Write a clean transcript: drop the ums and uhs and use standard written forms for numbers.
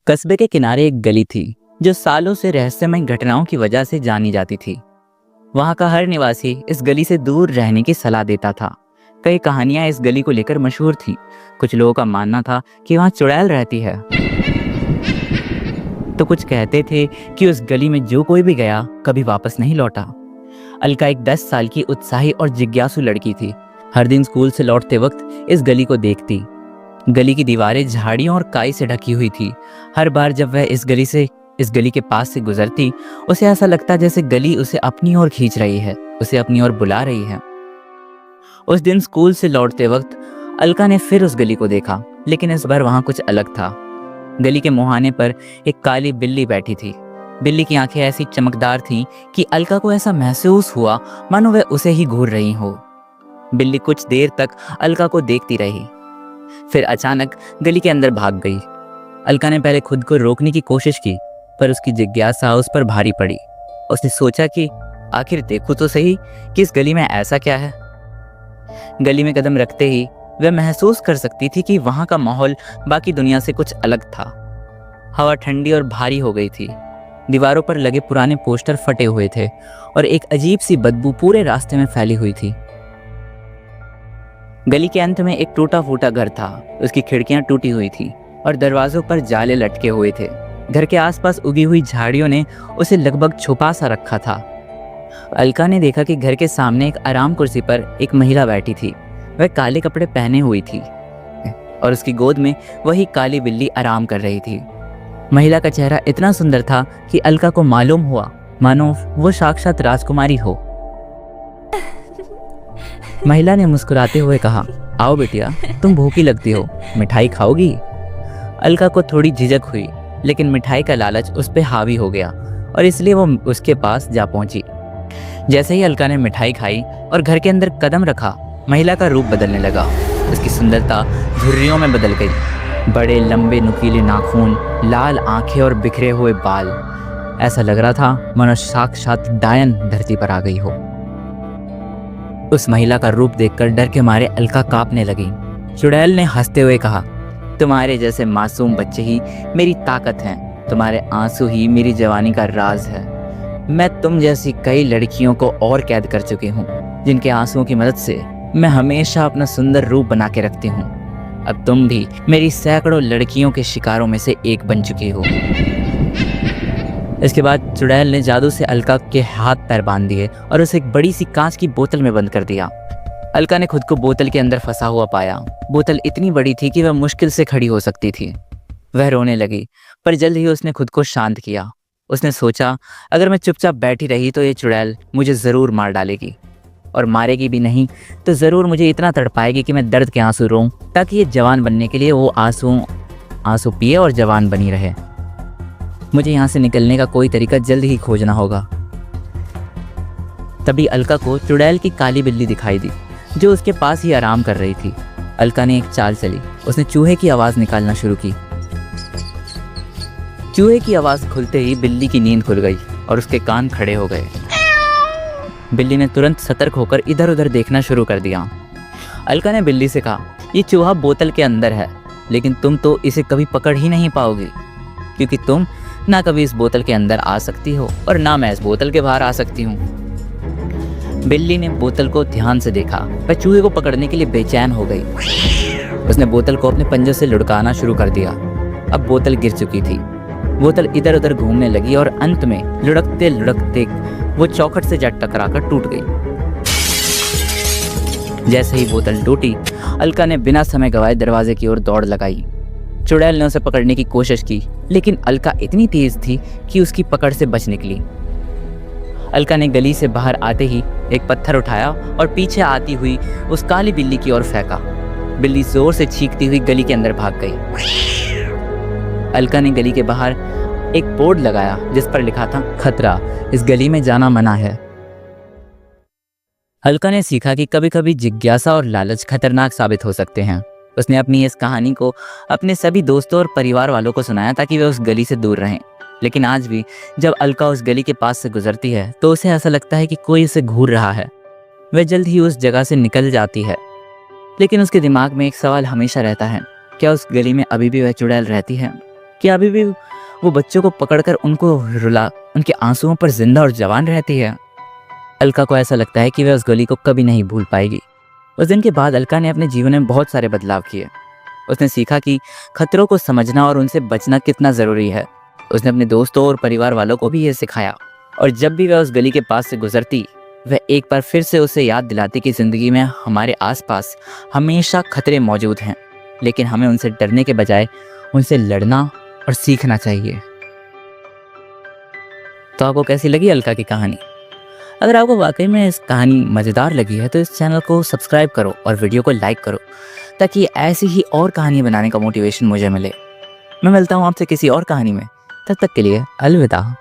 कस्बे के किनारे एक गली थी जो सालों से रहस्यमय घटनाओं की वजह से जानी जाती थी। वहां का हर निवासी इस गली से दूर रहने की सलाह देता था। कई कहानियां इस गली को लेकर मशहूर थीं। कुछ लोगों का मानना था कि वहां चुड़ैल रहती है, तो कुछ कहते थे कि उस गली में जो कोई भी गया कभी वापस नहीं लौटा। अलका एक 10 साल की उत्साही और जिज्ञासु लड़की थी। हर दिन स्कूल से लौटते वक्त इस गली को देखती। गली की दीवारें झाड़ियों और काई से ढकी हुई थी। हर बार जब वह इस गली के पास से गुजरती, उसे ऐसा लगता जैसे गली उसे अपनी ओर खींच रही है, उसे अपनी ओर बुला रही है। उस दिन स्कूल से लौटते वक्त अलका ने फिर उस गली को देखा, लेकिन इस बार वहां कुछ अलग था। गली के मुहाने पर एक काली बिल्ली बैठी थी। बिल्ली की आंखें ऐसी चमकदार थीं कि अलका को ऐसा महसूस हुआ मानो वह उसे ही घूर रही हो। बिल्ली कुछ देर तक अलका को देखती रही, फिर अचानक गली के अंदर भाग गई। अलका ने पहले खुद को रोकने की कोशिश की, पर उसकी जिज्ञासा उस पर भारी पड़ी। उसने सोचा कि आखिर देखूं तो सही कि इस गली में ऐसा क्या है। गली में कदम रखते ही वह महसूस कर सकती थी कि वहां का माहौल बाकी दुनिया से कुछ अलग था। हवा ठंडी और भारी हो गई थी। दीवारों पर लगे पुराने पोस्टर फटे हुए थे और एक अजीब सी बदबू पूरे रास्ते में फैली हुई थी। गली के अंत में एक टूटा फूटा घर था। उसकी खिड़कियां टूटी हुई थी और दरवाजों पर जाले लटके हुए थे। घर के आसपास उगी हुई झाड़ियों ने उसे लगभग छुपा सा रखा था। अलका ने देखा कि घर के सामने एक आराम कुर्सी पर एक महिला बैठी थी। वह काले कपड़े पहने हुई थी और उसकी गोद में वही काली बिल्ली आराम कर रही थी। महिला का चेहरा इतना सुंदर था कि अलका को मालूम हुआ मानो वो साक्षात राजकुमारी हो। महिला ने मुस्कुराते हुए कहा, आओ बेटिया, तुम भूखी लगती हो, मिठाई खाओगी? अलका को थोड़ी झिझक हुई, लेकिन मिठाई का लालच उस पर हावी हो गया और इसलिए वो उसके पास जा पहुंची। जैसे ही अलका ने मिठाई खाई और घर के अंदर कदम रखा, महिला का रूप बदलने लगा। उसकी सुंदरता झुर्रियों में बदल गई। बड़े लंबे नुकीले नाखून, लाल आंखें और बिखरे हुए बाल। ऐसा लग रहा था मानो साक्षात डायन धरती पर आ गई हो। उस महिला का रूप देखकर डर के मारे अलका कांपने लगी। चुड़ैल ने हंसते हुए कहा, तुम्हारे जैसे मासूम बच्चे ही मेरी ताकत हैं, तुम्हारे आंसू ही मेरी जवानी का राज है। मैं तुम जैसी कई लड़कियों को और कैद कर चुकी हूँ, जिनके आंसुओं की मदद से मैं हमेशा अपना सुंदर रूप बना के रखती हूँ। अब तुम भी मेरी सैकड़ों लड़कियों के शिकारों में से एक बन चुकी हो। इसके बाद चुड़ैल ने जादू से अलका के हाथ पैर बांध दिए और उसे एक बड़ी सी कांच की बोतल में बंद कर दिया। अलका ने खुद को बोतल के अंदर फंसा हुआ पाया। बोतल इतनी बड़ी थी कि वह मुश्किल से खड़ी हो सकती थी। वह रोने लगी, पर जल्द ही उसने खुद को शांत किया। उसने सोचा, अगर मैं चुपचाप बैठी रही तो ये चुड़ैल मुझे ज़रूर मार डालेगी, और मारेगी भी नहीं तो ज़रूर मुझे इतना तड़पाएगी कि मैं दर्द के आंसू रोऊं, ताकि ये जवान बनने के लिए वो आंसू पिए और जवान बनी रहे। मुझे यहाँ से निकलने का कोई तरीका जल्द ही खोजना होगा। तभी अलका को चुड़ैल की काली बिल्ली दिखाई दी, जो उसके पास ही आराम कर रही थी। अलका ने एक चाल चली। उसने चूहे की आवाज़ निकालना शुरू की। चूहे की आवाज़ खुलते ही बिल्ली की नींद खुल गई और उसके कान खड़े हो गए। बिल्ली ने तुरंत सतर्क होकर इधर उधर देखना शुरू कर दिया। अलका ने बिल्ली से कहा, ये चूहा बोतल के अंदर है, लेकिन तुम तो इसे कभी पकड़ ही नहीं पाओगी, क्योंकि तुम ना कभी इस बोतल के अंदर आ सकती हो और ना मैं इस बोतल के बाहर आ सकती हूँ। बिल्ली ने बोतल को ध्यान से देखा। वह चूहे को पकड़ने के लिए बेचैन हो गई। उसने बोतल को अपने पंजों से लुढ़काना शुरू कर दिया। अब बोतल गिर चुकी थी। बोतल इधर उधर घूमने लगी और अंत में लुढ़कते लुढ़कते वो चौखट से जा टकराकर टूट गई। जैसे ही बोतल टूटी, अलका ने बिना समय गवाए दरवाजे की ओर दौड़ लगाई। चुड़ैल ने उसे पकड़ने की कोशिश की, लेकिन अलका इतनी तेज थी कि उसकी पकड़ से बच निकली। अलका ने गली से बाहर आते ही एक पत्थर उठाया और पीछे आती हुई उस काली बिल्ली की ओर फेंका। बिल्ली जोर से चीखती हुई गली के अंदर भाग गई। अलका ने गली के बाहर एक बोर्ड लगाया जिस पर लिखा था, खतरा, इस गली में जाना मना है। अलका ने सीखा कि कभी कभी जिज्ञासा और लालच खतरनाक साबित हो सकते हैं। उसने अपनी इस कहानी को अपने सभी दोस्तों और परिवार वालों को सुनाया ताकि वे उस गली से दूर रहें। लेकिन आज भी जब अलका उस गली के पास से गुजरती है तो उसे ऐसा लगता है कि कोई उसे घूर रहा है। वह जल्द ही उस जगह से निकल जाती है, लेकिन उसके दिमाग में एक सवाल हमेशा रहता है, क्या उस गली में अभी भी वह चुड़ैल रहती है? क्या अभी भी वो बच्चों को पकड़कर उनको रुला उनके आंसुओं पर जिंदा और जवान रहती है? अलका को ऐसा लगता है कि वह उस गली को कभी नहीं भूल पाएगी। उस दिन के बाद अलका ने अपने जीवन में बहुत सारे बदलाव किए। उसने सीखा कि खतरों को समझना और उनसे बचना कितना ज़रूरी है। उसने अपने दोस्तों और परिवार वालों को भी ये सिखाया, और जब भी वह उस गली के पास से गुजरती, वह एक बार फिर से उसे याद दिलाती कि ज़िंदगी में हमारे आसपास हमेशा खतरे मौजूद हैं, लेकिन हमें उनसे डरने के बजाय उनसे लड़ना और सीखना चाहिए। तो आपको कैसी लगी अलका की कहानी? अगर आपको वाकई में इस कहानी मज़ेदार लगी है तो इस चैनल को सब्सक्राइब करो और वीडियो को लाइक करो, ताकि ऐसी ही और कहानी बनाने का मोटिवेशन मुझे मिले। मैं मिलता हूँ आपसे किसी और कहानी में। तब तक के लिए अलविदा।